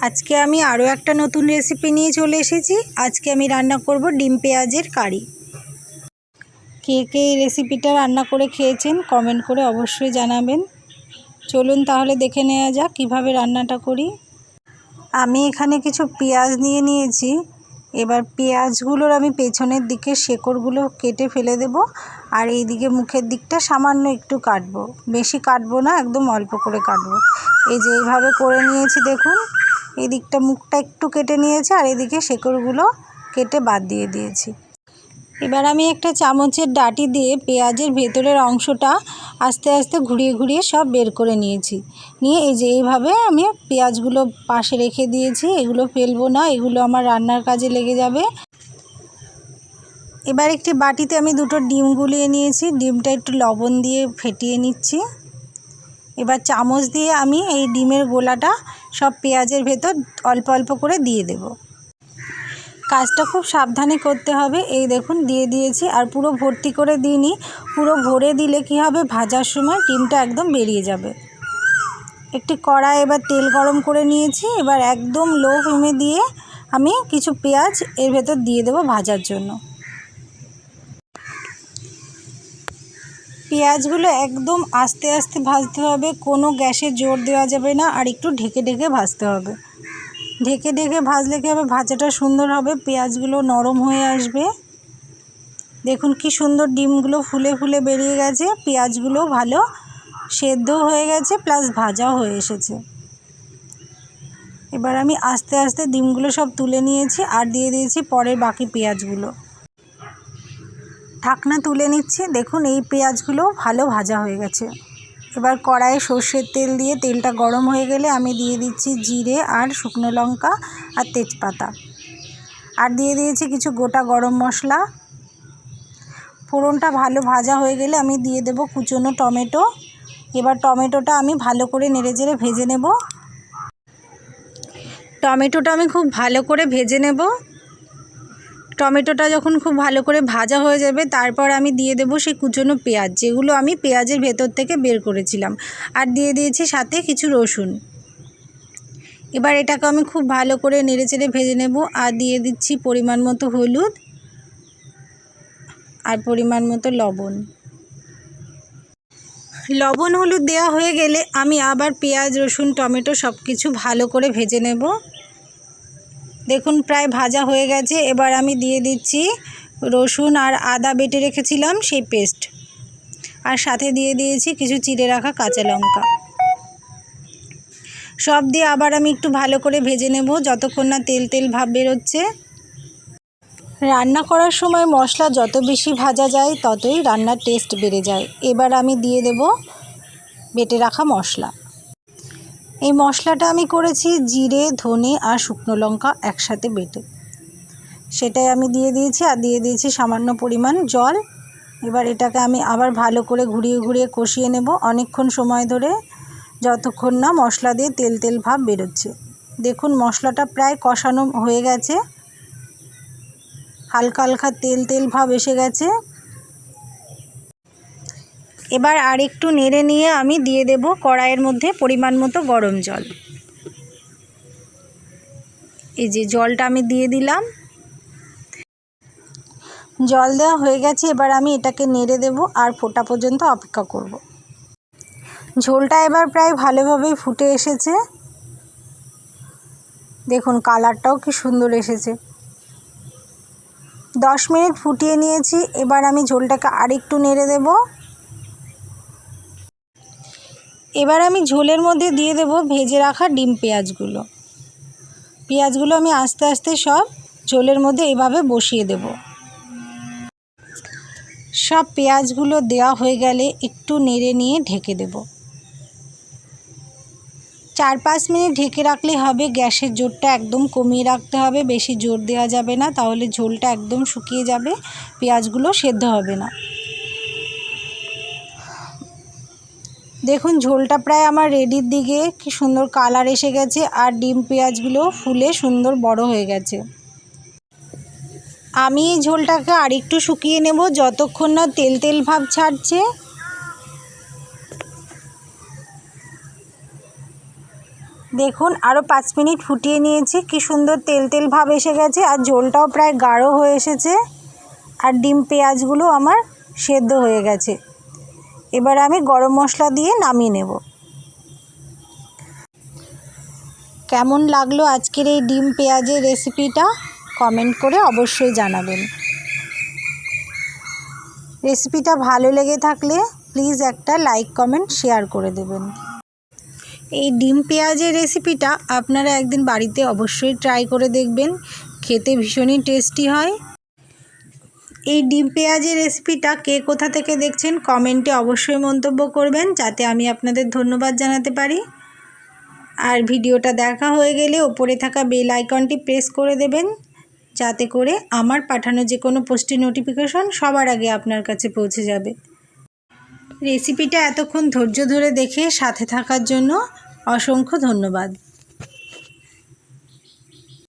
আজকে আমি আরও একটা নতুন রেসিপি নিয়ে চলে এসেছি। আজকে আমি রান্না করব ডিম পেঁয়াজের কারি। কে কে এই রেসিপিটা রান্না করে খেয়েছেন কমেন্ট করে অবশ্যই জানাবেন। চলুন তাহলে দেখে নেওয়া যাক কীভাবে রান্নাটা করি। আমি এখানে কিছু পেঁয়াজ নিয়ে নিয়েছি। এবার পেঁয়াজগুলোর আমি পেছনের দিকে শেকড়গুলো কেটে ফেলে দেব, আর এই দিকে মুখের দিকটা সামান্য একটু কাটবো, বেশি কাটবো না, একদম অল্প করে কাটবো। এই যে এইভাবে করে নিয়েছি, দেখুন এই দিকটা মুখটা একটু কেটে নিয়েছি, আর এদিকে শেকড়গুলো কেটে বাদ দিয়ে দিয়েছি। এবার আমি একটা চামচের ডাঁটি দিয়ে পেঁয়াজের ভেতরের অংশটা আস্তে আস্তে ঘুরিয়ে ঘুরিয়ে সব বের করে নিয়েছি। নিয়ে এই যে এইভাবে আমি পেঁয়াজগুলো পাশে রেখে দিয়েছি। এগুলো ফেলবো না, এগুলো আমার রান্নার কাজে লেগে যাবে। এবার একটি বাটিতে আমি দুটো ডিম গুলিয়ে নিয়েছি। ডিমটা একটু লবণ দিয়ে ফেটিয়ে নিচ্ছি। এবার চামচ দিয়ে আমি এই ডিমের গোলাটা সব পেঁয়াজের ভেতর অল্প অল্প করে দিয়ে দেব। কাজটা খুব সাবধানে করতে হবে। এই দেখুন দিয়ে দিয়েছি, আর পুরো ভর্তি করে দিইনি। পুরো ভরে দিলে কি হবে, ভাজার সময় ডিমটা একদম বেরিয়ে যাবে। একটি কড়াই এবার তেল গরম করে নিয়েছি। এবার একদম লো ফ্লেমে দিয়ে আমি কিছু পেঁয়াজ এর ভেতর দিয়ে দেব ভাজার জন্য। পেঁয়াজগুলো একদম আস্তে আস্তে ভাজতে হবে, কোনো গ্যাসে জোর দেওয়া যাবে না, আর একটু ঢেকে ঢেকে ভাজতে হবে। ঢেকে ঢেকে ভাজলে কী হবে, ভাজাটা সুন্দর হবে, পেঁয়াজগুলো নরম হয়ে আসবে। দেখুন কি সুন্দর ডিমগুলো ফুলে ফুলে বেরিয়ে গেছে, পেঁয়াজগুলো ভালো সেদ্ধ হয়ে গেছে, প্লাস ভাজাও হয়ে এসেছে। এবার আমি আস্তে আস্তে ডিমগুলো সব তুলে নিয়েছি, আর দিয়ে দিয়েছি পরের বাকি পেঁয়াজগুলো। ঢাকনা তুলে নিচ্ছি। দেখুন এই পেঁয়াজগুলো ভালো ভাজা হয়ে গেছে। এবার কড়াইয়ে সর্ষের তেল দিয়ে তেলটা গরম হয়ে গেলে আমি দিয়ে দিচ্ছি জিরে আর শুকনো লঙ্কা আর তেজপাতা, আর দিয়ে দিয়েছি কিছু গোটা গরম মশলা। ফোড়নটা ভালো ভাজা হয়ে গেলে আমি দিয়ে দেব কুচনো টমেটো। এবার টমেটোটা আমি ভালো করে নেড়েচেড়ে ভেজে নেব। টমেটোটা আমি খুব ভালো করে ভেজে নেব। টমেটোটা যখন খুব ভালো করে ভাজা হয়ে যাবে, তারপর আমি দিয়ে দেব সেই কুচনো পেঁয়াজ, যেগুলো আমি পেঁয়াজের ভেতর থেকে বের করেছিলাম, আর দিয়ে দিয়েছি সাথে কিছু রসুন। এবার এটাকে আমি খুব ভালো করে নেড়েচেড়ে ভেজে নেব, আর দিয়ে দিচ্ছি পরিমাণ মতো হলুদ আর পরিমাণ মতো লবণ। লবণ হলুদ দেওয়া হয়ে গেলে আমি আবার পেঁয়াজ রসুন টমেটো সব কিছু ভালো করে ভেজে নেব। দেখুন প্রায় ভাজা হয়ে গেছে। এবার আমি দিয়ে দিচ্ছি রসুন আর আদা বেটে রেখেছিলাম সেই পেস্ট, আর সাথে দিয়ে দিয়েছি কিছু চিড়ে রাখা কাঁচা লঙ্কা। সব দিয়ে আবার আমি একটু ভালো করে ভেজে নেব যতক্ষণ না তেল তেল ভাব বেরোচ্ছে। রান্না করার সময় মশলা যত বেশি ভাজা যায় ততই রান্নার টেস্ট বেড়ে যায়। এবার আমি দিয়ে দেব বেটে রাখা মশলা। এই মশলাটা আমি করেছি জিরে ধনে আর শুকনো লঙ্কা একসাথে বেটে, সেটাই আমি দিয়ে দিয়েছি, আর দিয়ে দিয়েছি সামান্য পরিমাণ জল। এবার এটাকে আমি আবার ভালো করে ঘুরিয়ে ঘুরিয়ে কষিয়ে নেব অনেকক্ষণ সময় ধরে, যতক্ষণ না মশলা দিয়ে তেল তেল ভাব বেরোচ্ছে। দেখুন মশলাটা প্রায় কষানো হয়ে গেছে, হালকা হালকা তেল তেল ভাব এসে গেছে। এবার আর একটু নেড়ে নিয়ে আমি দিয়ে দেব কড়াইয়ের মধ্যে পরিমাণ মতো গরম জল। এই যে জলটা আমি দিয়ে দিলাম। জল দেওয়া হয়ে গেছে। এবার আমি এটাকে নেড়ে দেব আর ফোটা পর্যন্ত অপেক্ষা করব। ঝোলটা এবার প্রায় ভালোভাবেই ফুটে এসেছে। দেখুন কালারটাও কি সুন্দর এসেছে। 10 মিনিট ফুটিয়ে নিয়েছি। এবার আমি ঝোলটাকে আরেকটু নেড়ে দেব। এবার আমি ঝোলের মধ্যে দিয়ে দেব ভেজে রাখা ডিম পেঁয়াজগুলো। পেঁয়াজগুলো আমি আস্তে আস্তে সব ঝোলের মধ্যে এভাবে বসিয়ে দেব। সব পেঁয়াজগুলো দেওয়া হয়ে গেলে একটু নেড়ে নিয়ে ঢেকে দেব। 4-5 মিনিট ঢেকে রাখলে হবে। গ্যাসের জোরটা একদম কমিয়ে রাখতে হবে, বেশি জোর দেওয়া যাবে না, তাহলে ঝোলটা একদম শুকিয়ে যাবে, পেঁয়াজগুলো সেদ্ধ হবে না। দেখুন ঝোলটা প্রায় আমার রেডির দিকে, কি সুন্দর কালার এসে গেছে, আর ডিম পেঁয়াজগুলো ফুলে সুন্দর বড় হয়ে গেছে। আমি এই ঝোলটাকে আরেকটু শুকিয়ে নেব যতক্ষণ না তেল তেল ভাব ছাড়ছে। দেখুন আরও 5 মিনিট ফুটিয়ে নিয়েছি, কি সুন্দর তেল তেল ভাব এসে গেছে আর ঝোলটাও প্রায় গাঢ় হয়ে এসেছে আর ডিম পেঁয়াজগুলো আমার সেদ্ধ হয়ে গেছে। এবার আমি গরম মশলা দিয়ে নামিয়ে নেব। কেমন লাগলো আজকের এই ডিম পেঁয়াজের রেসিপিটা কমেন্ট করে অবশ্যই জানাবেন। রেসিপিটা ভালো লেগে থাকলে প্লিজ একটা লাইক কমেন্ট শেয়ার করে দেবেন। এই ডিম পেঁয়াজের রেসিপিটা আপনারা একদিন বাড়িতে অবশ্যই ট্রাই করে দেখবেন, খেতে ভীষণই টেস্টি হয়। এই ডিম পেঁয়াজের রেসিপিটা কে কোথা থেকে দেখছেন কমেন্টে অবশ্যই মন্তব্য করবেন, যাতে আমি আপনাদের ধন্যবাদ জানাতে পারি। আর ভিডিওটা দেখা হয়ে গেলে ওপরে থাকা বেল আইকনটি প্রেস করে দেবেন, যাতে করে আমার পাঠানো যে কোনো পোস্টের নোটিফিকেশন সবার আগে আপনার কাছে পৌঁছে যাবে। রেসিপিটা এতক্ষণ ধৈর্য ধরে দেখে সাথে থাকার জন্য অসংখ্য ধন্যবাদ।